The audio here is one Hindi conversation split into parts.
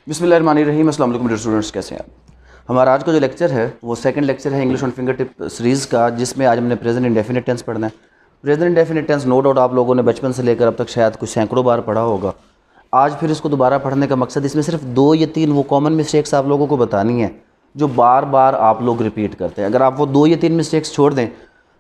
बिस्मिल्लाहिर्रहमानिर्रहीम। अस्सलाम वालेकुम डियर स्टूडेंट्स, कैसे हैं आप? हमारा आज का जो लेक्चर है वो सेकंड लेक्चर है English on finger tip series का, जिसमें आज हमने प्रेजेंट इंडेफिनिट टेंस पढ़ना है। Present indefinite tense no doubt आप लोगों ने बचपन से लेकर अब तक शायद कुछ सैकड़ों बार पढ़ा होगा। आज फिर इसको दोबारा पढ़ने का मकसद, इसमें सिर्फ 2 या 3 वो कॉमन मिस्टेक्स आप लोगों को बतानी है जो बार बार आप लोग रिपीट करते हैं। अगर आप वो 2 या 3 मिस्टेक्स छोड़ दें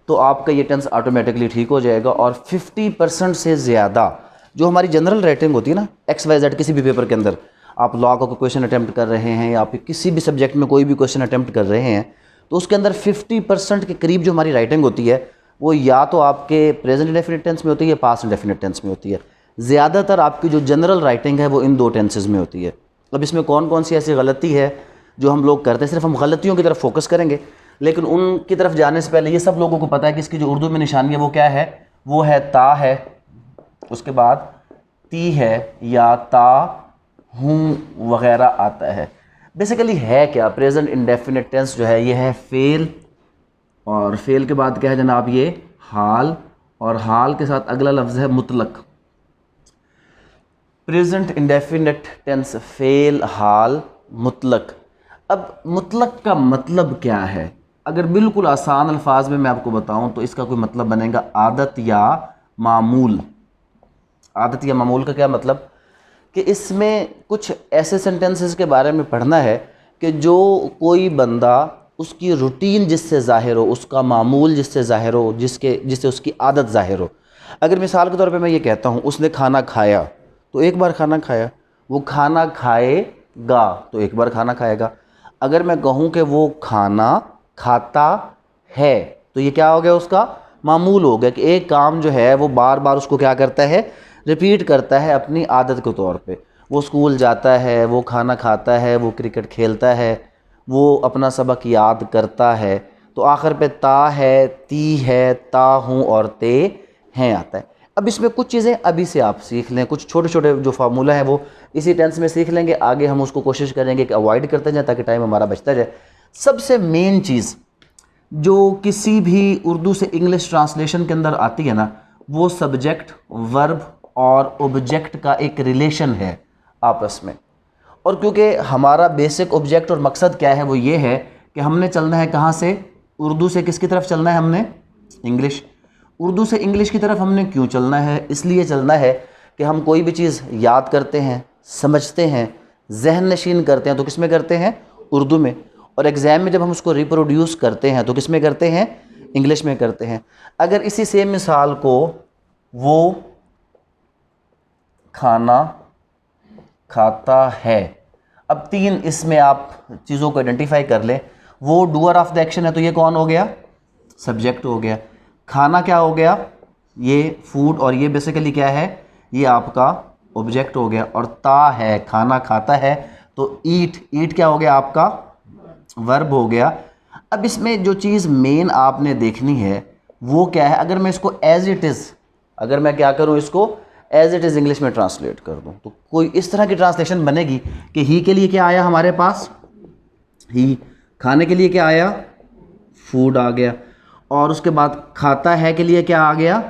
तो आपका ये टेंस ऑटोमेटिकली ठीक हो जाएगा। और 50% से ज़्यादा जो हमारी जनरल राइटिंग होती है ना, XYZ किसी भी पेपर के अंदर आप लॉ का कोई क्वेश्चन अटैम्प्ट कर रहे हैं या फिर किसी भी सब्जेक्ट में कोई भी क्वेश्चन अटैम्प्ट कर रहे हैं, तो उसके अंदर 50% के करीब जो हमारी राइटिंग होती है वो या तो आपके प्रेजेंट इंडेफिनिट टेंस में होती है या पास्ट इंडेफिनिट टेंस में होती है। ज़्यादातर आपकी जो जनरल राइटिंग है वो इन 2 टेंसेज में होती है। अब इसमें कौन कौन सी ऐसी गलती है जो हम लोग करते हैं, सिर्फ हम गलतियों की तरफ फोकस करेंगे, लेकिन उनकी तरफ जाने से पहले ये सब लोगों को पता है कि इसकी जो उर्दू में निशानी है वो क्या है, वो है ता है, उसके बाद ती है या ता हूँ वगैरह आता है। बेसिकली है क्या, प्रेजेंट इंडेफिनिट टेंस जो है ये है फेल, और फेल के बाद क्या है जनाब, ये हाल, और हाल के साथ अगला लफ्ज़ है मुतलक। प्रेजेंट इंडेफिनिट टेंस फेल, हाल, मुतलक। अब मुतलक का मतलब क्या है? अगर बिल्कुल आसान अल्फाज में मैं आपको बताऊं तो इसका कोई मतलब बनेगा आदत या मामूल। आदत या मामूल का क्या मतलब कि इसमें कुछ ऐसे सेंटेंसेस के बारे में पढ़ना है कि जो कोई बंदा उसकी रूटीन जिससे ज़ाहिर हो, उसका मामूल जिससे ज़ाहिर हो, जिससे उसकी आदत ज़ाहिर हो। अगर मिसाल के तौर पे मैं ये कहता हूँ उसने खाना खाया, तो एक बार खाना खाया। वो खाना खाएगा तो एक बार खाना खाएगा। अगर मैं कहूँ कि वो खाना खाता है तो ये क्या हो गया, उसका मामूल हो गया कि एक काम जो है वो बार बार उसको क्या करता है, रिपीट करता है अपनी आदत के तौर पे। वो स्कूल जाता है, वो खाना खाता है, वो क्रिकेट खेलता है, वो अपना सबक याद करता है। तो आखिर पे ता है, ती है, ता हूँ और ते हैं आता है। अब इसमें कुछ चीज़ें अभी से आप सीख लें, कुछ छोटे छोटे जो फार्मूला है वो इसी टेंस में सीख लेंगे। आगे हम उसको कोशिश करेंगे कि अवॉइड करते जाएँ ताकि टाइम हमारा बचता जाए। सबसे मेन चीज़ जो किसी भी उर्दू से इंग्लिश ट्रांसलेशन के अंदर आती है ना, वो सब्जेक्ट, वर्ब और ऑब्जेक्ट का एक रिलेशन है आपस में। और क्योंकि हमारा बेसिक ऑब्जेक्ट और मकसद क्या है, वो ये है कि हमने चलना है कहाँ से, उर्दू से किसकी तरफ चलना है, हमने इंग्लिश। उर्दू से इंग्लिश की तरफ हमने क्यों चलना है? इसलिए चलना है कि हम कोई भी चीज़ याद करते हैं, समझते हैं, जहन नशीन करते हैं तो किस में करते हैं, उर्दू में। और एग्ज़ाम में जब हम उसको रिप्रोड्यूस करते हैं तो किस में करते हैं, इंग्लिश में करते हैं। अगर इसी सेम मिसाल को वो खाना खाता है, अब 3 इसमें आप चीज़ों को आइडेंटिफाई कर लें। वो डूअर ऑफ द एक्शन है तो ये कौन हो गया, सब्जेक्ट हो गया। खाना क्या हो गया, ये फूड, और ये बेसिकली क्या है, ये आपका ऑब्जेक्ट हो गया। और ता है, खाना खाता है, तो ईट, ईट क्या हो गया, आपका वर्ब हो गया। अब इसमें जो चीज़ मेन आपने देखनी है वो क्या है, अगर मैं इसको एज इट इज़, अगर मैं क्या करूँ, इसको एज इट इज़ इंग्लिश में ट्रांसलेट कर दूँ तो कोई इस तरह की ट्रांसलेशन बनेगी कि ही के लिए क्या आया हमारे पास, ही। खाने के लिए क्या आया, फूड आ गया। और उसके बाद खाता है के लिए क्या आ गया,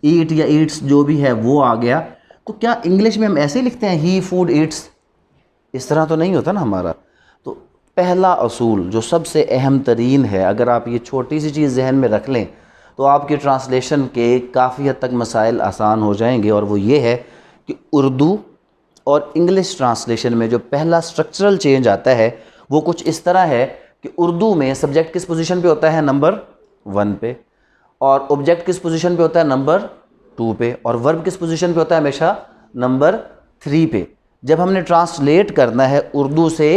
ईट या ईट्स जो भी है वो आ गया। तो क्या इंग्लिश में हम ऐसे ही लिखते हैं, ही फूड ईट्स? इस तरह तो नहीं होता ना हमारा। तो पहला असूल जो सबसे अहम तरीन है, अगर आप ये छोटी सी चीज़ जहन में रख लें तो आपके ट्रांसलेशन के काफ़ी हद तक मसाइल आसान हो जाएंगे। और वो ये है कि उर्दू और इंग्लिश ट्रांसलेशन में जो पहला स्ट्रक्चरल चेंज आता है वो कुछ इस तरह है कि उर्दू में सब्जेक्ट किस पोजीशन पे होता है, नंबर 1 पे, और ऑब्जेक्ट किस पोजीशन पे होता है, नंबर 2 पे, और वर्ब किस पोजीशन पे होता है, हमेशा नंबर 3 पे। जब हमने ट्रांसलेट करना है उर्दू से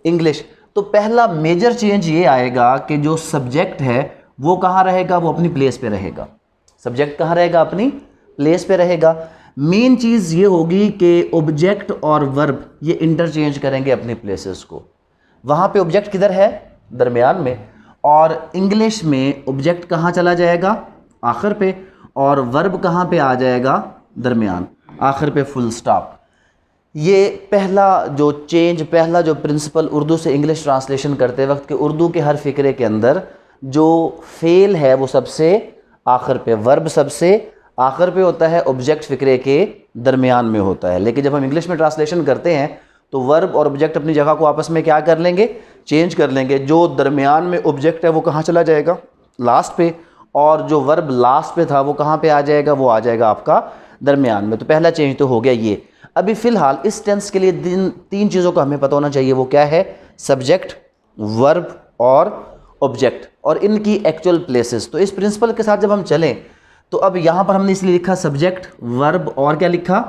इंग्लिश तो पहला मेजर चेंज ये आएगा कि जो सब्जेक्ट है वो कहाँ रहेगा, वो अपनी प्लेस पे रहेगा। सब्जेक्ट कहाँ रहेगा, अपनी प्लेस पे रहेगा। मेन चीज़ ये होगी कि ऑब्जेक्ट और वर्ब ये इंटरचेंज करेंगे अपनी प्लेसेस को। वहाँ पे ऑब्जेक्ट किधर है, दरमियान में, और इंग्लिश में ऑब्जेक्ट कहाँ चला जाएगा, आखिर पे, और वर्ब कहाँ पे आ जाएगा, दरमियान, आखिर पे, फुल स्टॉप। ये पहला जो चेंज, पहला जो प्रिंसिपल उर्दू से इंग्लिश ट्रांसलेशन करते वक्त कि उर्दू के हर फ़िक्रे के अंदर जो फेल है वो सबसे आखिर पे, वर्ब सबसे आखिर पे होता है, ऑब्जेक्ट फ़िक्रे के दरमियान में होता है। लेकिन जब हम इंग्लिश में ट्रांसलेशन करते हैं तो वर्ब और ऑब्जेक्ट अपनी जगह को आपस में क्या कर लेंगे, चेंज कर लेंगे। जो दरमियान में ऑब्जेक्ट है वो कहाँ चला जाएगा, लास्ट पे, और जो वर्ब लास्ट पे था वो कहाँ पे आ जाएगा, वो आ जाएगा आपका दरमियान में। तो पहला चेंज तो हो गया ये। अभी फ़िलहाल इस टेंस के लिए तीन चीज़ों का हमें पता होना चाहिए। वो क्या है, सब्जेक्ट, वर्ब और ऑब्जेक्ट, और इनकी एक्चुअल प्लेसेस। तो इस प्रिंसिपल के साथ जब हम चलें तो अब यहाँ पर हमने इसलिए लिखा सब्जेक्ट, वर्ब और क्या लिखा,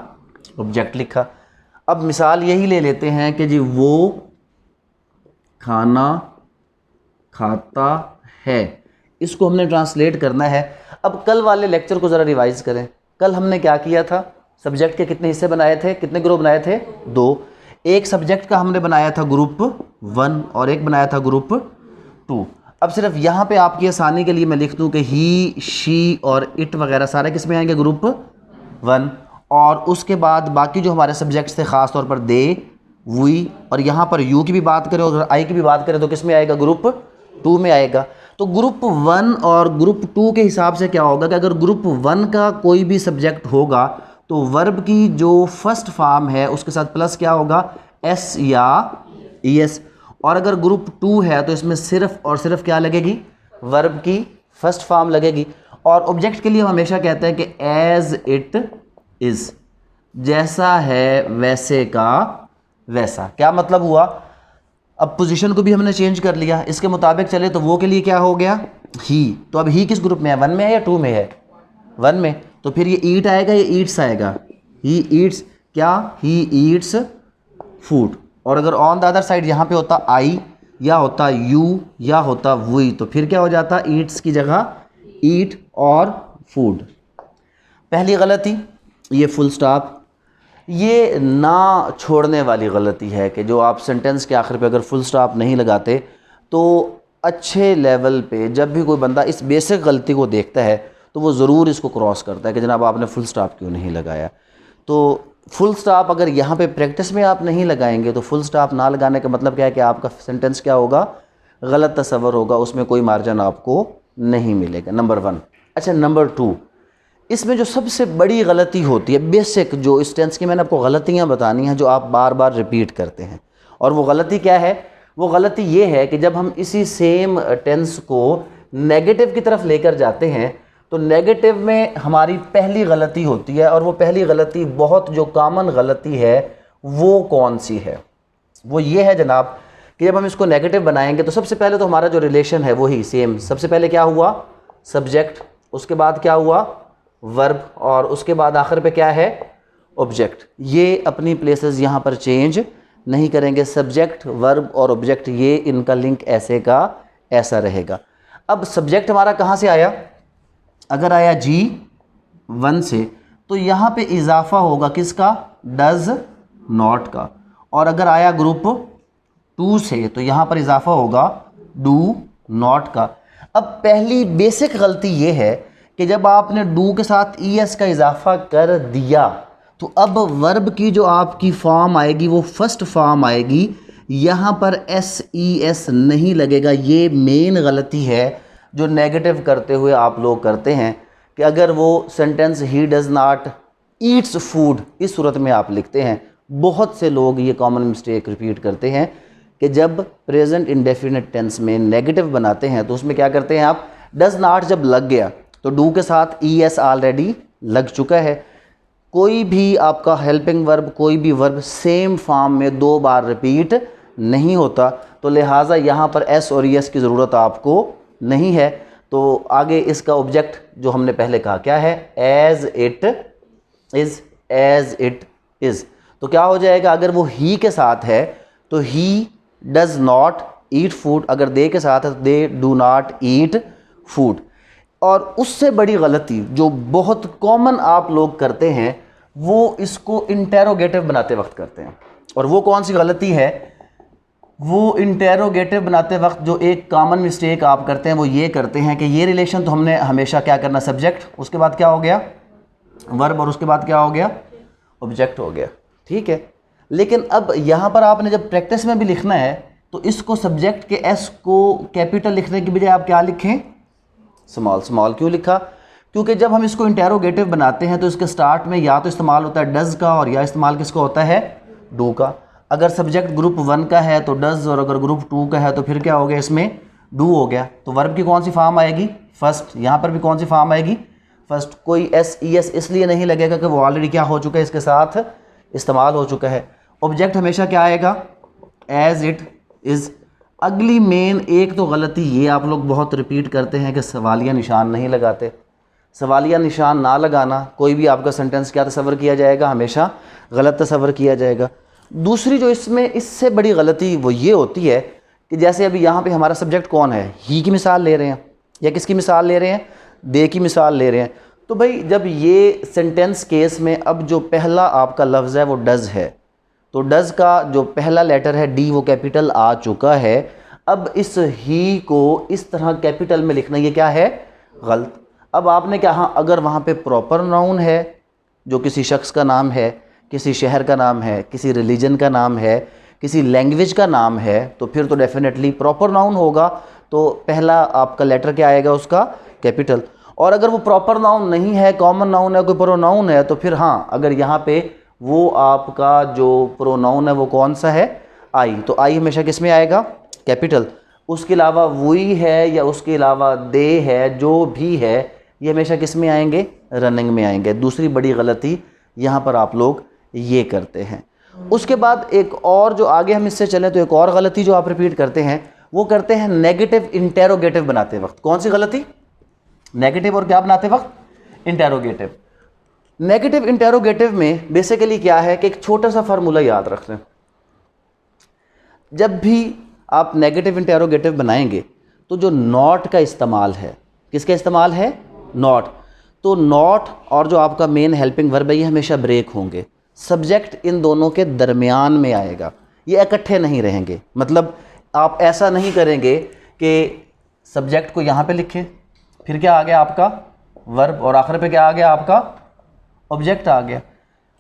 ऑब्जेक्ट लिखा। अब मिसाल यही ले लेते हैं कि जी वो खाना खाता है, इसको हमने ट्रांसलेट करना है। अब कल वाले लेक्चर को ज़रा रिवाइज़ करें। कल हमने क्या किया था, सब्जेक्ट के कितने हिस्से बनाए थे, कितने ग्रुप बनाए थे, 2। एक सब्जेक्ट का हमने बनाया था ग्रुप 1 और एक बनाया था ग्रुप 2। अब सिर्फ यहाँ पे आपकी आसानी के लिए मैं लिख दूँ कि ही, शी और इट वगैरह सारे किस में आएंगे, ग्रुप 1। और उसके बाद बाकी जो हमारे सब्जेक्ट्स थे, ख़ास तौर पर दे, वी, और यहाँ पर यू की भी बात करें और आई की भी बात करें तो किस में आएगा, ग्रुप 2 में आएगा। तो ग्रुप 1 और ग्रुप 2 के हिसाब से क्या होगा कि अगर ग्रुप 1 का कोई भी सब्जेक्ट होगा तो वर्ब की जो फर्स्ट फॉर्म है उसके साथ प्लस क्या होगा, एस या ईएस। और अगर ग्रुप 2 है तो इसमें सिर्फ और सिर्फ क्या लगेगी, वर्ब की फर्स्ट फॉर्म लगेगी। और ऑब्जेक्ट के लिए हम हमेशा कहते हैं कि एज इट इज़, जैसा है वैसे का वैसा। क्या मतलब हुआ, अब पोजीशन को भी हमने चेंज कर लिया, इसके मुताबिक चले तो वो के लिए क्या हो गया, ही। तो अब ही किस ग्रुप में है, 1 में है या 2 में है, 1 में। तो फिर ये ईट आएगा, ये ईट्स आएगा, ही ईट्स क्या, ही ईट्स फूड। और अगर ऑन द अदर साइड यहाँ पे होता आई या होता यू या होता वी तो फिर क्या हो जाता, ईट्स की जगह ईट और फूड। पहली गलती ये फुल स्टॉप, ये ना छोड़ने वाली गलती है कि जो आप सेंटेंस के आखिर पे अगर फुल स्टॉप नहीं लगाते तो अच्छे लेवल पे जब भी कोई बंदा इस बेसिक गलती को देखता है तो वो ज़रूर इसको क्रॉस करता है कि जनाब आपने फुल स्टॉप क्यों नहीं लगाया। तो फुल स्टॉप अगर यहाँ पे प्रैक्टिस में आप नहीं लगाएंगे तो फुल स्टॉप ना लगाने का मतलब क्या है कि आपका सेंटेंस क्या होगा, गलत तस्वर होगा, उसमें कोई मार्जिन आपको नहीं मिलेगा, नंबर 1। अच्छा, नंबर 2, इसमें जो सबसे बड़ी गलती होती है, बेसिक जो इस टेंस की मैंने आपको गलतियाँ बतानी हैं जो आप बार बार रिपीट करते हैं, और वो गलती क्या है, वो गलती ये है कि जब हम इसी सेम टेंस को नेगेटिव की तरफ लेकर जाते हैं तो नेगेटिव में हमारी पहली गलती होती है। और वो पहली गलती बहुत जो कॉमन गलती है वो कौन सी है, वो ये है जनाब कि जब हम इसको नेगेटिव बनाएंगे तो सबसे पहले तो हमारा जो रिलेशन है वही सेम, सबसे पहले क्या हुआ, सब्जेक्ट, उसके बाद क्या हुआ, वर्ब, और उसके बाद आखिर पे क्या है, ऑब्जेक्ट। ये अपनी प्लेसेस यहाँ पर चेंज नहीं करेंगे, सब्जेक्ट, वर्ब और ऑब्जेक्ट, ये इनका लिंक ऐसे का ऐसा रहेगा। अब सब्जेक्ट हमारा कहाँ से आया, अगर आया G1 से तो यहाँ पे इजाफा होगा किसका, डज नॉट का। और अगर आया ग्रुप 2 से तो यहाँ पर इजाफा होगा डू नॉट का। अब पहली बेसिक गलती ये है कि जब आपने डू के साथ ES का इजाफा कर दिया तो अब वर्ब की जो आपकी फॉर्म आएगी वो फर्स्ट फॉर्म आएगी, यहाँ पर SES नहीं लगेगा। ये मेन गलती है जो नेगेटिव करते हुए आप लोग करते हैं कि अगर वो sentence he does not Yeats food इस सूरत में आप लिखते हैं। बहुत से लोग ये कॉमन मिस्टेक रिपीट करते हैं कि जब प्रेजेंट इंडेफिनिट टेंस में नेगेटिव बनाते हैं तो उसमें क्या करते हैं आप, डज़ नॉट जब लग गया तो डू के साथ ES ऑलरेडी लग चुका है। कोई भी आपका हेल्पिंग वर्ब, कोई भी वर्ब सेम फॉर्म में 2 बार रिपीट नहीं होता, तो लिहाजा यहाँ पर S और ES की ज़रूरत आपको नहीं है। तो आगे इसका ऑब्जेक्ट जो हमने पहले कहा क्या है, as it is, as it is. तो क्या हो जाएगा, अगर वो ही के साथ है तो ही डज़ नॉट ईट फूड, अगर दे के साथ है तो they do not eat food. और उससे बड़ी गलती जो बहुत कॉमन आप लोग करते हैं वो इसको इंटेरोगेटिव बनाते वक्त करते हैं। और वो कौन सी गलती है, वो इंटेरोगेटिव बनाते वक्त जो एक कॉमन मिस्टेक आप करते हैं वो ये करते हैं कि ये रिलेशन तो हमने हमेशा क्या करना, सब्जेक्ट, उसके बाद क्या हो गया, वर्ब, और उसके बाद क्या हो गया, ऑब्जेक्ट हो गया, ठीक है। लेकिन अब यहाँ पर आपने जब प्रैक्टिस में भी लिखना है तो इसको सब्जेक्ट के S को कैपिटल लिखने की बजाय आप क्या लिखें, स्मॉल। स्मॉल क्यों लिखा, क्योंकि जब हम इसको इंटेरोगेटिव बनाते हैं तो इसके स्टार्ट में या तो इस्तेमाल होता है डज़ का और या इस्तेमाल किसका होता है, डू का। अगर सब्जेक्ट ग्रुप 1 का है तो डज, और अगर ग्रुप 2 का है तो फिर क्या हो गया, इसमें डू हो गया। तो वर्ब की कौन सी फॉर्म आएगी, फर्स्ट। यहाँ पर भी कौन सी फॉर्म आएगी, फर्स्ट। कोई एस ई एस इसलिए नहीं लगेगा कि वो ऑलरेडी क्या हो चुका है, इसके साथ इस्तेमाल हो चुका है। ऑब्जेक्ट हमेशा क्या आएगा, एज इट इज़। अगली मेन एक तो गलती ये आप लोग बहुत रिपीट करते हैं कि सवालिया निशान नहीं लगाते। सवालिया निशान ना लगाना, कोई भी आपका सेंटेंस क्या तस्वर किया जाएगा, हमेशा गलत तस्वर किया जाएगा। दूसरी जो इसमें इससे बड़ी गलती वो ये होती है कि जैसे अभी यहाँ पे हमारा सब्जेक्ट कौन है, ही की मिसाल ले रहे हैं या किसकी मिसाल ले रहे हैं, दे की मिसाल ले रहे हैं। तो भाई जब ये सेंटेंस केस में अब जो पहला आपका लफ्ज़ है वो डज़ है, तो डज़ का जो पहला लेटर है डी वो कैपिटल आ चुका है। अब इस ही को इस तरह कैपिटल में लिखना ये क्या है, गलत। अब आपने क्या, हाँ अगर वहाँ पे प्रॉपर नाउन है जो किसी शख्स का नाम है, किसी शहर का नाम है, किसी रिलीजन का नाम है, किसी लैंग्वेज का नाम है, तो फिर तो डेफिनेटली प्रॉपर नाउन होगा, तो पहला आपका लेटर क्या आएगा उसका, कैपिटल। और अगर वो प्रॉपर नाउन नहीं है, कॉमन नाउन है, कोई प्रोनाउन है, तो फिर हाँ अगर यहाँ पे वो आपका जो प्रोनाउन है वो कौन सा है, आई, तो आई हमेशा किस में आएगा, कैपिटल। उसके अलावा वही है या उसके अलावा दे है, जो भी है, ये हमेशा किस में आएंगे, रनिंग में आएंगे। दूसरी बड़ी गलती यहाँ पर आप लोग ये करते हैं। उसके बाद एक और जो आगे हम इससे चलें तो एक और गलती जो आप रिपीट करते हैं वो करते हैं नेगेटिव इंटेरोगेटिव बनाते वक्त। कौन सी गलती, नेगेटिव और क्या बनाते वक्त, इंटेरोगेटिव। नेगेटिव इंटेरोगेटिव में बेसिकली क्या है कि एक छोटा सा फार्मूला याद रख लें। जब भी आप नेगेटिव इंटेरोगेटिव बनाएंगे तो जो नॉट का इस्तेमाल है, किसका इस्तेमाल है, नॉट। तो नॉट और जो आपका मेन हेल्पिंग वर्ब है ये हमेशा ब्रेक होंगे। सब्जेक्ट इन दोनों के दरमियान में आएगा, ये इकट्ठे नहीं रहेंगे। मतलब आप ऐसा नहीं करेंगे कि सब्जेक्ट को यहाँ पे लिखें, फिर क्या आ गया आपका वर्ब, और आखिर पे क्या आ गया आपका ऑब्जेक्ट आ गया।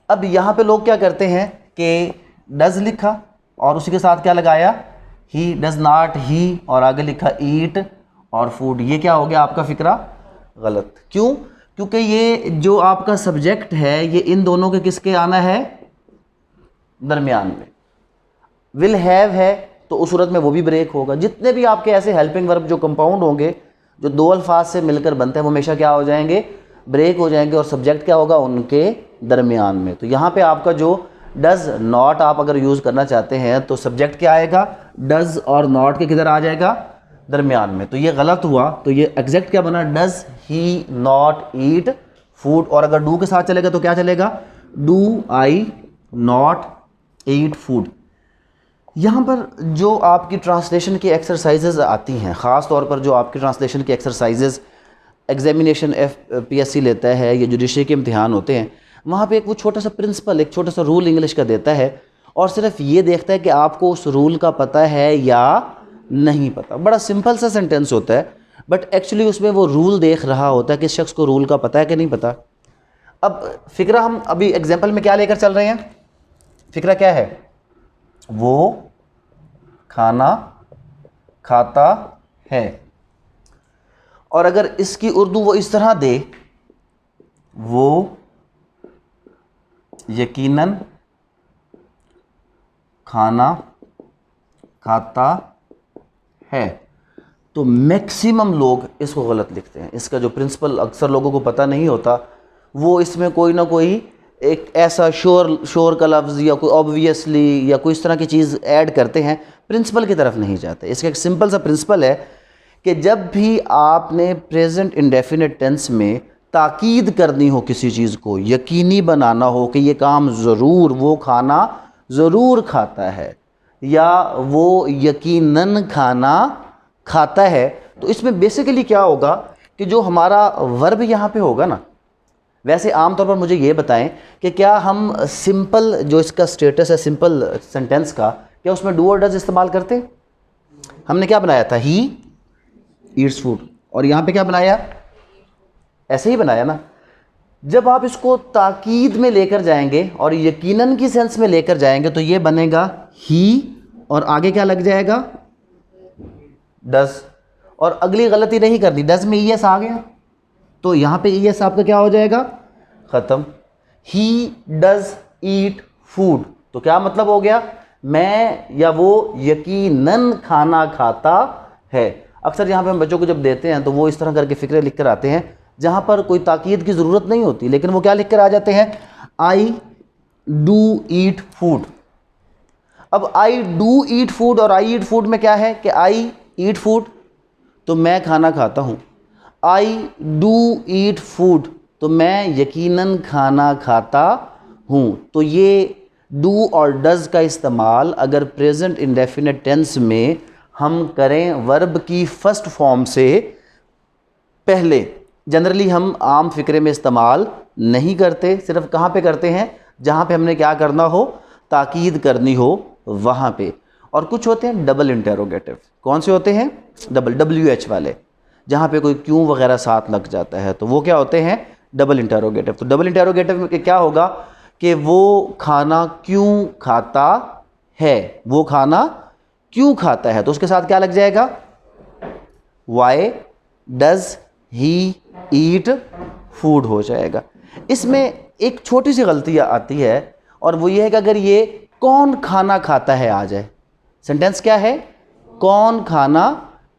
अब यहाँ पे लोग क्या करते हैं कि डज लिखा और उसी के साथ क्या लगाया, ही, डज नॉट ही, और आगे लिखा ईट और फूड। ये क्या हो गया आपका फिक्रा गलत। क्यों, क्योंकि ये जो आपका सब्जेक्ट है ये इन दोनों के किसके आना है, दरमियान में। विल हैव है तो उस सूरत में वो भी ब्रेक होगा। जितने भी आपके ऐसे हेल्पिंग वर्ब जो कंपाउंड होंगे, जो दो अल्फाज से मिलकर बनते हैं, वो हमेशा क्या हो जाएंगे, ब्रेक हो जाएंगे, और सब्जेक्ट क्या होगा उनके दरमियान में। तो यहाँ पे आपका जो डज नॉट आप अगर यूज़ करना चाहते हैं तो सब्जेक्ट क्या आएगा, डज और नॉट के किधर आ जाएगा, दरमियान में। तो ये गलत हुआ। तो ये एग्जैक्ट क्या बना, does he not eat food. और अगर डू के साथ चलेगा तो क्या चलेगा, do I not eat food. यहाँ पर जो आपकी ट्रांसलेशन की एक्सरसाइजेज आती हैं, ख़ास तौर पर जो आपकी ट्रांसलेशन की एक्सरसाइजेज एग्जामिनेशन FPSC लेता है या जुडिशरी के इम्तिहान होते हैं, वहाँ पे एक वो छोटा सा प्रिंसिपल, एक छोटा सा रूल इंग्लिश का देता है, और सिर्फ ये देखता है कि आपको उस रूल का पता है या नहीं पता। बड़ा सिंपल सा सेंटेंस होता है, बट एक्चुअली उसमें वो रूल देख रहा होता है कि इस शख्स को रूल का पता है कि नहीं पता। अब फिक्रा हम अभी एग्जाम्पल में क्या लेकर चल रहे हैं, फिक्रा क्या है, वो खाना खाता है। और अगर इसकी उर्दू वो इस तरह दे, वो यकीनन खाना खाता है, तो मैक्सिमम लोग इसको गलत लिखते हैं। इसका जो प्रिंसिपल अक्सर लोगों को पता नहीं होता, वो इसमें कोई ना कोई एक ऐसा श्योर का लफ्ज़ या कोई ऑब्वियसली या कोई इस तरह की चीज़ ऐड करते हैं, प्रिंसिपल की तरफ नहीं जाते। इसका एक सिंपल सा प्रिंसिपल है कि जब भी आपने प्रेजेंट इंडेफिनिट टेंस में ताकीद करनी हो किसी चीज़ को, यकीनी बनाना हो कि ये काम ज़रूर, वो खाना ज़रूर खाता है या वो यकीनन खाना खाता है, तो इसमें बेसिकली क्या होगा कि जो हमारा वर्ब यहाँ पे होगा ना, वैसे आमतौर पर मुझे ये बताएं कि क्या हम सिंपल जो इसका स्टेटस है सिंपल सेंटेंस का, क्या उसमें डू और डज इस्तेमाल करते? हमने क्या बनाया था, ही ईट्स फूड, और यहाँ पे क्या बनाया, ऐसे ही बनाया ना। जब आप इसको ताकीद में लेकर जाएंगे और यकीनन की सेंस में लेकर जाएंगे तो ये बनेगा ही, और आगे क्या लग जाएगा, डज। और अगली गलती नहीं करनी, डज में ईएस आ गया तो यहाँ पे ईएस आपका क्या हो जाएगा, ख़त्म। ही डज ईट फूड, तो क्या मतलब हो गया, मैं या वो यकीनन खाना खाता है। अक्सर यहाँ पे हम बच्चों को जब देते हैं तो वो इस तरह करके फ़िक्रे लिख कर आते हैं जहाँ पर कोई ताकीद की ज़रूरत नहीं होती, लेकिन वो क्या लिख कर आ जाते हैं, आई डू ईट फूड। अब आई डू ईट फूड और आई ईट फूड में क्या है कि आई ईट फूड तो मैं खाना खाता हूँ, आई डू ईट फूड तो मैं यकीनन खाना खाता हूँ। तो ये डू और डज़ का इस्तेमाल अगर प्रेजेंट इंडेफिनिट टेंस में हम करें वर्ब की फर्स्ट फॉर्म से पहले, जनरली हम आम फिक्रे में इस्तेमाल नहीं करते, सिर्फ कहाँ पे करते हैं, जहाँ पे हमने क्या करना हो, ताकीद करनी हो वहाँ पे। और कुछ होते हैं डबल इंटेरोगेटिव। कौन से होते हैं, डबल, WH वाले, जहाँ पे कोई क्यों वगैरह साथ लग जाता है, तो वो क्या होते हैं, डबल इंटेरोगेटिव। तो डबल इंटेरोगेटिव में क्या होगा कि वो खाना क्यों खाता है, वो खाना क्यों खाता है, तो उसके साथ क्या लग जाएगा, why does he eat food हो जाएगा। इसमें एक छोटी सी गलती आती है और वो ये है कि अगर ये कौन खाना खाता है आ जाए, सेंटेंस क्या है, कौन खाना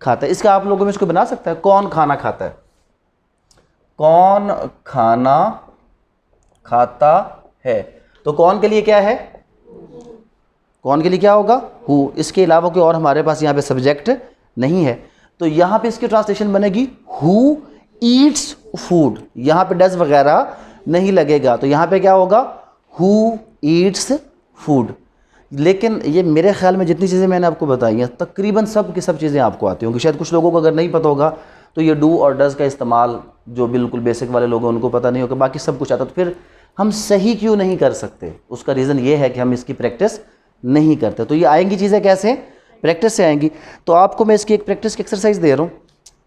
खाता है, इसका आप लोगों में इसको बना सकता है, कौन खाना खाता है, कौन खाना खाता है। तो कौन के लिए क्या है, कौन के लिए क्या होगा, हु। इसके अलावा कोई और हमारे पास यहाँ पे सब्जेक्ट नहीं है, तो यहाँ पे इसकी ट्रांसलेशन बनेगी हु ईट्स फूड। यहाँ पे डज वगैरह नहीं लगेगा, तो यहाँ पे क्या होगा, हु ईट्स फूड। लेकिन ये मेरे ख्याल में जितनी चीज़ें मैंने आपको बताई हैं तकरीबन सब की सब चीज़ें आपको आती होंगी। शायद कुछ लोगों को अगर नहीं पता होगा तो ये डू और डज़ का इस्तेमाल जो बिल्कुल बेसिक वाले लोग हैं उनको पता नहीं होगा, बाकी सब कुछ आता। तो फिर हम सही क्यों नहीं कर सकते, उसका रीज़न ये है कि हम इसकी प्रैक्टिस नहीं करते। तो ये आएंगी चीज़ें कैसे, प्रैक्टिस से आएंगी। तो आपको मैं इसकी एक प्रैक्टिस की एक्सरसाइज दे रहा हूँ।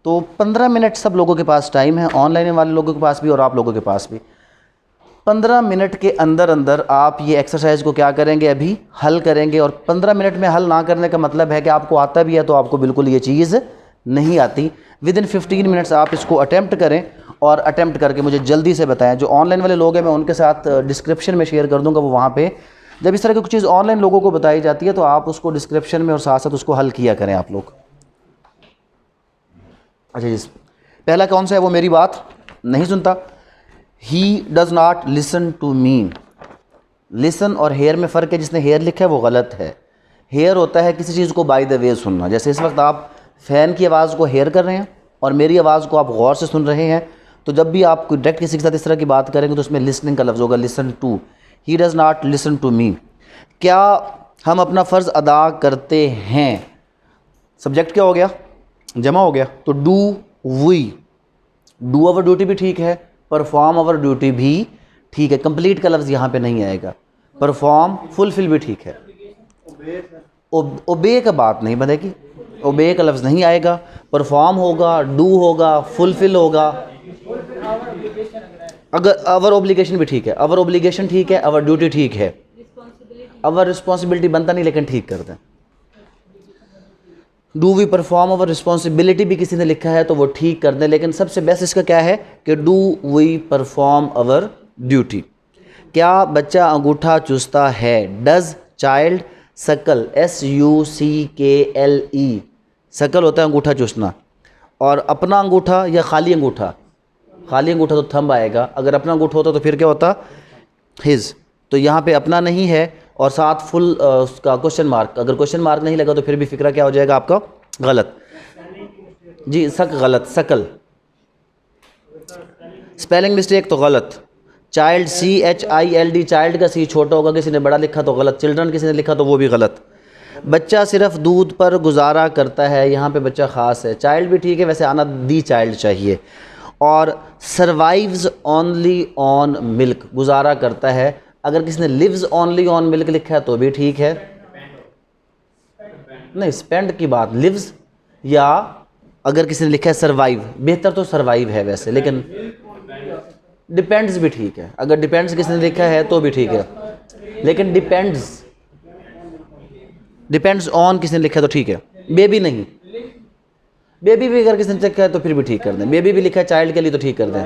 तो 15 मिनट सब लोगों के पास टाइम है, ऑनलाइन वाले लोगों के पास भी और आप लोगों के पास भी। 15 मिनट के अंदर अंदर आप ये एक्सरसाइज को क्या करेंगे, अभी हल करेंगे। और 15 मिनट में हल ना करने का मतलब है कि आपको आता भी है तो आपको बिल्कुल ये चीज़ नहीं आती। विदिन 15 मिनट्स आप इसको अटैम्प्ट करें और अटैम्प्ट करके मुझे जल्दी से बताएं। जो ऑनलाइन वाले लोग हैं मैं उनके साथ डिस्क्रिप्शन में शेयर कर दूंगा, वो वहाँ पे जब इस तरह की कुछ चीज़ ऑनलाइन लोगों को बताई जाती है तो आप उसको डिस्क्रिप्शन में और साथ साथ उसको हल किया करें आप लोग। अच्छा जी, पहला कौन सा है, वो मेरी बात नहीं सुनता। He does not listen to me. Listen और हेयर में फ़र्क है, जिसने हेयर लिखा है वो गलत है। हेयर होता है किसी चीज़ को बाय द वे सुनना, जैसे इस वक्त आप फ़ैन की आवाज़ को हेयर कर रहे हैं और मेरी आवाज़ को आप गौर से सुन रहे हैं। तो जब भी आप डायरेक्ट किसी के साथ इस तरह की बात करेंगे तो उसमें लिसनिंग का लफ्ज़ होगा, listen to. He does not listen to me. क्या हम अपना फ़र्ज़ अदा करते हैं, सब्जेक्ट क्या हो गया, जमा हो गया, तो do we. Do our duty भी ठीक है, परफॉर्म अवर ड्यूटी भी ठीक है, कंप्लीट का लफ्ज़ यहाँ पे नहीं आएगा। परफॉर्म फुलफिल भी ठीक है, ओबे का बात नहीं बनेगी, ओबे का लफ्ज़ नहीं आएगा। परफॉर्म होगा, डू होगा, फुलफिल होगा। अगर अवर ओब्लिगेशन भी ठीक है, अवर ओब्लिगेशन ठीक है, अवर ड्यूटी ठीक है, अवर रिस्पॉन्सिबिलिटी बनता नहीं लेकिन ठीक कर दें। Do we perform our responsibility भी किसी ने लिखा है तो वो ठीक कर दें, लेकिन सबसे बेस्ट इसका क्या है कि do we perform our duty. क्या बच्चा अंगूठा चूसता है, डज चाइल्ड सकल, SUCKLE, सकल होता है अंगूठा चूसना। और अपना अंगूठा या खाली अंगूठा, खाली अंगूठा तो थंब आएगा, अगर अपना अंगूठा होता तो फिर क्या होता, हिज। तो यहाँ पे अपना नहीं है और साथ फुल उसका क्वेश्चन मार्क, अगर क्वेश्चन मार्क नहीं लगा तो फिर भी फिक्रा क्या हो जाएगा आपका, गलत जी, सक गलत, सकल। स्पेलिंग मिस्टेक तो गलत। चाइल्ड CHILD, चाइल्ड का सी छोटा होगा, किसी ने बड़ा लिखा तो गलत। चिल्ड्रन किसी ने लिखा तो वो भी गलत। बच्चा सिर्फ दूध पर गुजारा करता है, यहाँ पे बच्चा ख़ास है। चाइल्ड भी ठीक है, वैसे आना दी चाइल्ड चाहिए। और सर्वाइव्स ओनली ऑन मिल्क, गुजारा करता है। अगर किसी ने लिव्स ओनली ऑन मिल्क लिखा है तो भी ठीक है, नहीं स्पेंड की बात, लिव्स। या अगर किसी ने लिखा है सर्वाइव, बेहतर तो सर्वाइव है वैसे, लेकिन डिपेंड्स भी ठीक है। अगर डिपेंड्स किसी ने लिखा है तो भी ठीक है, लेकिन डिपेंड्स ऑन किसी ने लिखा है तो ठीक है। बेबी नहीं, बेबी भी अगर किसी ने लिखा है तो फिर भी ठीक कर दें। बेबी भी लिखा है चाइल्ड के लिए तो ठीक कर दें।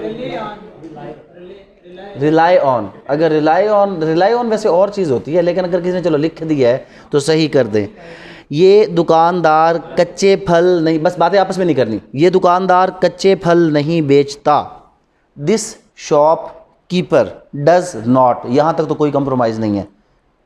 Rely on. अगर रिलाई ऑन वैसे और चीज़ होती है, लेकिन अगर किसी ने चलो लिख दिया है तो सही कर दें। ये दुकानदार कच्चे फल नहीं, बस बातें आपस में नहीं करनी। ये दुकानदार कच्चे फल नहीं बेचता। This shop keeper does not, यहाँ तक तो कोई कंप्रोमाइज़ नहीं है।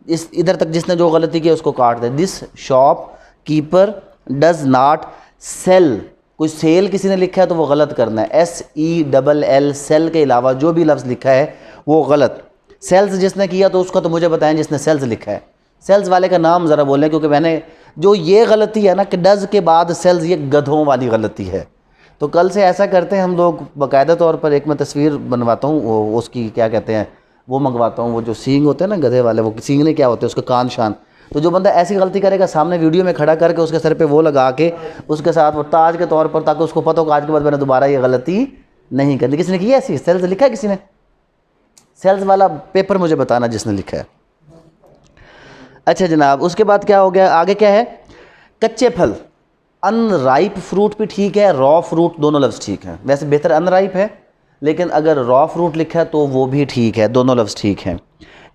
इस इधर तक जिसने जो गलती की उसको काट दे। This shop keeper does not sell, कोई सेल किसी ने लिखा है तो वो गलत करना है। SELL, सेल के अलावा जो भी लफ्ज़ लिखा है वो गलत। सेल्स जिसने किया तो उसका तो मुझे बताएं जिसने सेल्स लिखा है। सेल्स वाले का नाम ज़रा बोलें, क्योंकि मैंने जो ये गलती है ना कि डज के बाद सेल्स, ये गधों वाली गलती है। तो कल से ऐसा करते हैं हम लोग, बाकायदा तौर पर एक मैं तस्वीर बनवाता हूँ, उसकी क्या कहते हैं वो मंगवाता हूँ, वो जो सींग होते हैं ना गधे वाले, वो सींगने क्या होते हैं उसका कान शान। तो जो बंदा ऐसी गलती करेगा सामने वीडियो में खड़ा करके उसके सर पे वो लगा के उसके साथ वो ताज के तौर पर, ताकि उसको पता हो कि आज के बाद मैंने दोबारा ये गलती नहीं करनी। किसी ने की ऐसी सेल्स लिखा है? किसी ने सेल्स वाला पेपर मुझे बताना जिसने लिखा है। अच्छा जनाब, उसके बाद क्या हो गया, आगे क्या है? कच्चे फल, अनराइप फ्रूट भी ठीक है, रॉ फ्रूट, दोनों लफ्ज़ ठीक हैं। वैसे बेहतर अनराइप है, लेकिन अगर रॉ फ्रूट लिखा है तो वो भी ठीक है, दोनों लफ्ज़ ठीक हैं।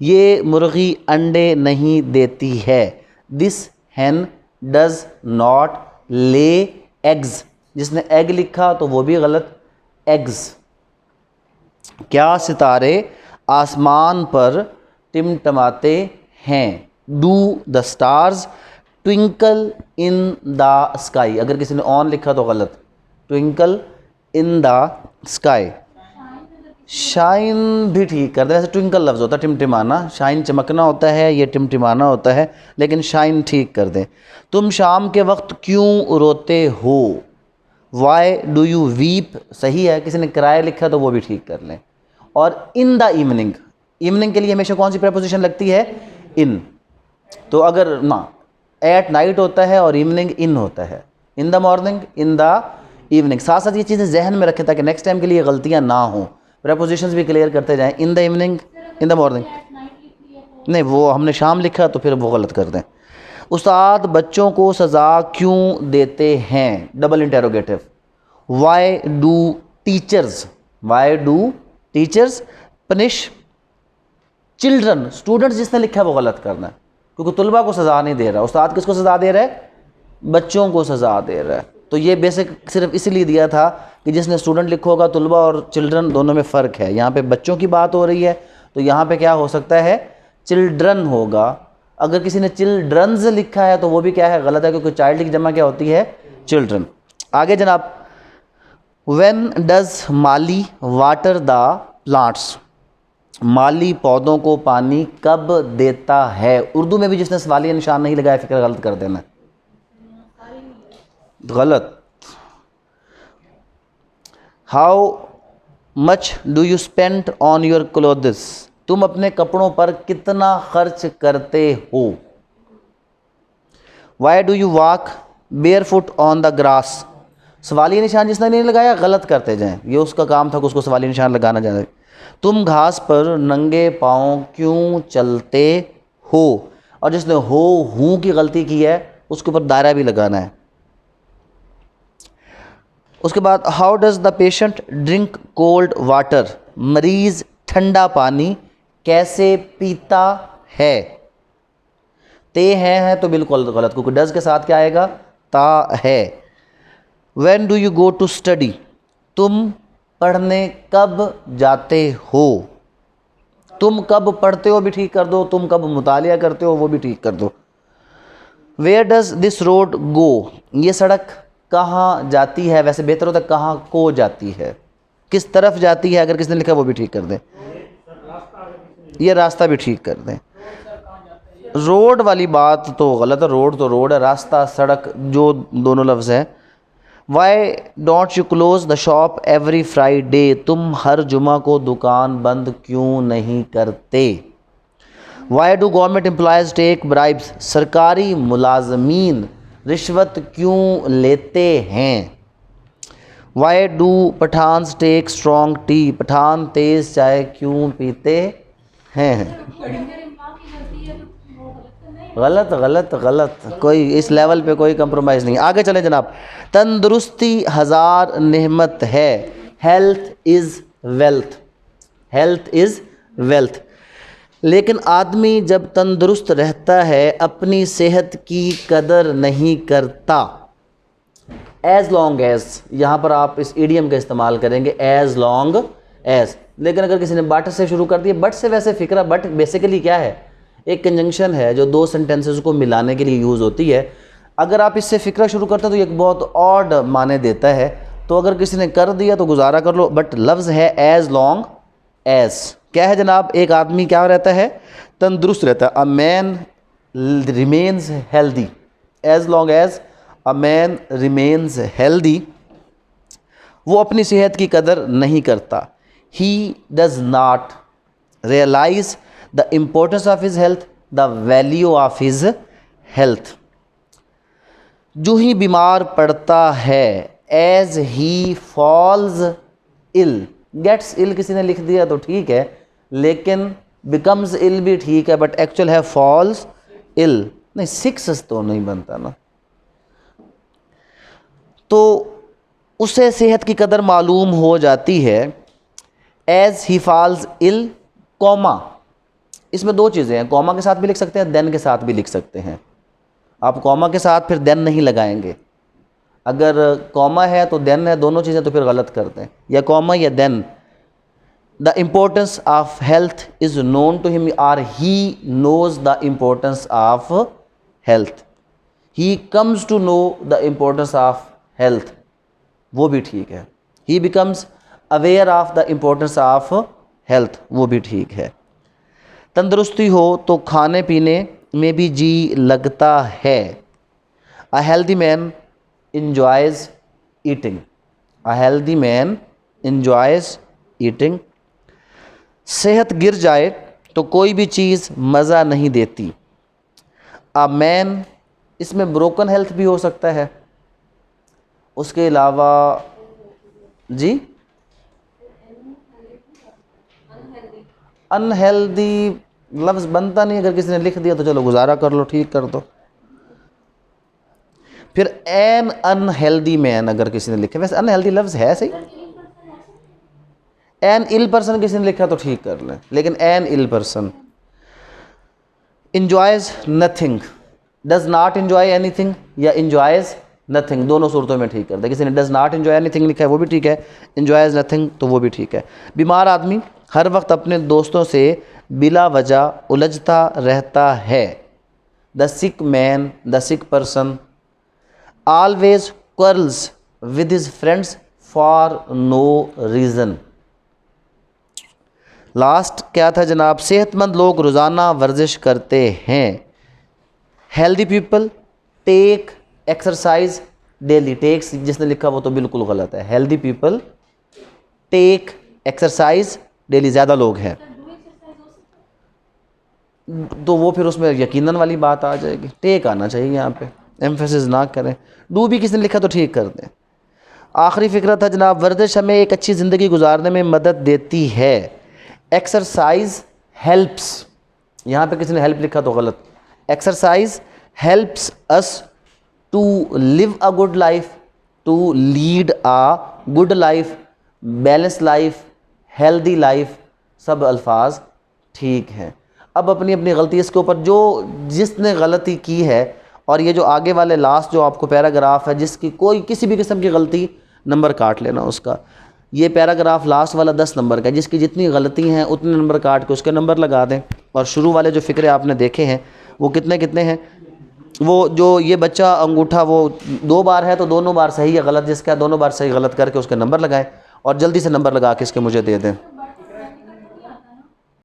ये मुर्गी अंडे नहीं देती है। This hen does not lay eggs, जिसने एग लिखा तो वो भी गलत, एग्स। क्या सितारे आसमान पर टिमटमाते हैं? Do the stars twinkle in the sky, अगर किसी ने ऑन लिखा तो गलत, twinkle in the sky. Shine भी ठीक कर दे, वैसे ट्विंकल लफ्ज़ होता है टिमटिमाना, शाइन चमकना होता है, ये टिमटिमाना होता है, लेकिन शाइन ठीक कर दें। तुम शाम के वक्त क्यों रोते हो? वाई डू यू वीप सही है, किसी ने किराया लिखा तो वो भी ठीक कर लें। और इन द इवनिंग, इवनिंग के लिए हमेशा कौन सी प्रपोजिशन लगती है? इन। तो अगर ना एट नाइट होता है और इवनिंग इन होता है, in the morning, in the evening. साथ साथ ये चीज़ें जहन में रखें ताकि नेक्स्ट टाइम के लिए गलतियाँ ना हों, प्रपोजिशंस भी क्लियर करते जाएं। In the evening, in the morning, नहीं वो हमने शाम लिखा तो फिर वो गलत कर दें। उस्ताद बच्चों को सज़ा क्यों देते हैं? Double interrogative. Why do teachers, why do teachers punish children, students जिसने लिखा है वो गलत करना है, क्योंकि तुलबा को सज़ा नहीं दे रहा। उस्ताद किसको सज़ा दे रहा है? बच्चों को सज़ा दे रहा है। तो ये बेसिक सिर्फ इसलिए दिया था कि जिसने स्टूडेंट लिखा होगा, तुलबा और चिल्ड्रन दोनों में फ़र्क है। यहाँ पे बच्चों की बात हो रही है तो यहाँ पे क्या हो सकता है? चिल्ड्रन होगा। अगर किसी ने चिल्ड्रंस लिखा है तो वो भी क्या है? गलत है, क्योंकि चाइल्ड की जमा क्या होती है? चिल्ड्रन। आगे जनाब, व्हेन डज माली वाटर द प्लांट्स, माली पौधों को पानी कब देता है? उर्दू में भी जिसने सवालिया निशान नहीं लगाया फिक्र गलत कर देना, गलत। How much do you spend on your clothes, तुम अपने कपड़ों पर कितना खर्च करते हो? Why do you walk bear foot on the grass, सवालिया निशान जिसने नहीं लगाया गलत करते जाएं, ये उसका काम था कि उसको सवालिया निशान लगाना जाए। तुम घास पर नंगे पाँव क्यों चलते हो? और जिसने हो हूँ की गलती की है उसके ऊपर दायरा भी लगाना है। उसके बाद how does the patient drink cold water, मरीज़ ठंडा पानी कैसे पीता है? ते है तो बिल्कुल गलत, क्योंकि डज के साथ क्या आएगा? ता है। When do you go to study, तुम पढ़ने कब जाते हो? तुम कब पढ़ते हो भी ठीक कर दो, तुम कब मुतालिया करते हो वो भी ठीक कर दो। वेयर डज दिस रोड गो, ये सड़क कहाँ जाती है? वैसे बेहतर होता है कहाँ को जाती है, किस तरफ जाती है, अगर किसने लिखा वो भी ठीक कर दें, ये रास्ता भी ठीक कर दें। रोड वाली बात तो गलत है, रोड तो रोड है, रास्ता सड़क जो दोनों लफ्ज़ है। Why don't you close the shop every Friday, तुम हर जुमा को दुकान बंद क्यों नहीं करते? Why do government employees take bribes, सरकारी मुलाजमीन रिश्वत क्यों लेते हैं? Why do Pathans take strong tea, Pathan तेज़ चाय क्यों पीते हैं? गलत गलत गलत, कोई इस लेवल पे कोई कंप्रोमाइज़ नहीं। आगे चलें जनाब। तंदुरुस्ती हज़ार नेमत है, health is wealth, health is wealth. लेकिन आदमी जब तंदुरुस्त रहता है अपनी सेहत की कदर नहीं करता। एज़ लॉन्ग एज़, यहाँ पर आप इस इडियम का इस्तेमाल करेंगे, एज़ लॉन्ग एज़। लेकिन अगर किसी ने बट से शुरू कर दिया, बट से वैसे फ़िक्रा, बट बेसिकली क्या है, एक कंजंक्शन है जो दो सेंटेंसेस को मिलाने के लिए यूज़ होती है। अगर आप इससे फ़िक्रा शुरू करते हो तो एक बहुत ऑड माने देता है। तो अगर किसी ने कर दिया तो गुजारा कर लो, बट लफ्ज़ है एज़ लॉन्ग एज़। क्या है जनाब, एक आदमी क्या रहता है, तंदुरुस्त रहता है। A man remains healthy, as long as a man remains healthy, वो अपनी सेहत की कदर नहीं करता। He does not realise the importance of his health, the value of his health. जो ही बीमार पड़ता है, as he falls ill, gets ill किसी ने लिख दिया तो ठीक है, लेकिन बिकम्स इल भी ठीक है, बट एक्चुअल है फॉल्स इल। नहीं, सिक्स तो नहीं बनता ना। तो उसे सेहत की कदर मालूम हो जाती है। As he falls ill, comma, इसमें दो चीज़ें हैं, कॉमा के साथ भी लिख सकते हैं, देन के साथ भी लिख सकते हैं। आप कॉमा के साथ फिर देन नहीं लगाएंगे, अगर कॉमा है तो देन है, दोनों चीज़ें तो फिर गलत करते हैं, या कॉमा या then. The importance of health is known to him, or he knows the importance of health, he comes to know the importance of health, वो भी ठीक है। He becomes aware of the importance of health, वो भी ठीक है। तंदुरुस्ती हो तो खाने पीने में भी जी लगता है। A healthy man enjoys eating, a healthy man enjoys eating. सेहत गिर जाए तो कोई भी चीज़ मज़ा नहीं देती। अ मैन, इसमें ब्रोकन हेल्थ भी हो सकता है। उसके अलावा जी अनहेल्दी लफ्ज़ बनता नहीं, अगर किसी ने लिख दिया तो चलो गुजारा कर लो, ठीक कर दो। फिर एन अनहेल्दी मैन अगर किसी ने लिखा, वैसे अनहेल्दी लफ्ज़ है सही, एन इल पर्सन किसी ने लिखा तो ठीक कर लें, लेकिन an ill person. Enjoys nothing, does not enjoy anything या इंजॉयज़ नथिंग, दोनों सूरतों में ठीक कर दे। किसी ने डज नॉट इंजॉय एनीथिंग लिखा है वो भी ठीक है, इंजॉयज़ नथिंग तो वो भी ठीक है। बीमार आदमी हर वक्त अपने दोस्तों से बिला वजह उलझता रहता है। The sick man, the sick person always quarrels with his friends for no reason। Last क्या था जनाब, सेहतमंद लोग रोज़ाना वर्जिश करते हैं। Healthy people take exercise daily, takes जिसने लिखा वो तो बिल्कुल गलत है। Healthy people take exercise daily, ज़्यादा लोग हैं तो वो फिर उसमें यकीनन वाली बात आ जाएगी, टेक आना चाहिए यहाँ पे, एम्फेसिस ना करें। डू भी किसी ने लिखा तो ठीक कर दें। आखिरी फ़िक्रा था जनाब, वर्जिश हमें एक अच्छी ज़िंदगी गुजारने में मदद देती है। एक्सरसाइज हेल्प्स, यहाँ पे किसी ने हेल्प लिखा तो गलत। Exercise helps us to live a good life, to lead a good life, balance life, healthy life, सब अल्फाज ठीक हैं। अब अपनी अपनी गलती इसके ऊपर, जो जिसने गलती की है, और ये जो आगे वाले लास्ट जो आपको पैराग्राफ है, जिसकी कोई किसी भी किस्म की गलती, नंबर काट लेना उसका। ये पैराग्राफ लास्ट वाला 10 नंबर का, जिसकी जितनी गलती हैं उतने नंबर काट के उसके नंबर लगा दें। और शुरू वाले जो फ़िक्रे आपने देखे हैं वो कितने कितने हैं, वो जो ये बच्चा अंगूठा वो 2 बार है तो दोनों बार सही या गलत, जिसका दोनों बार सही गलत करके उसके नंबर लगाएं, और जल्दी से नंबर लगा के इसके मुझे दे दें।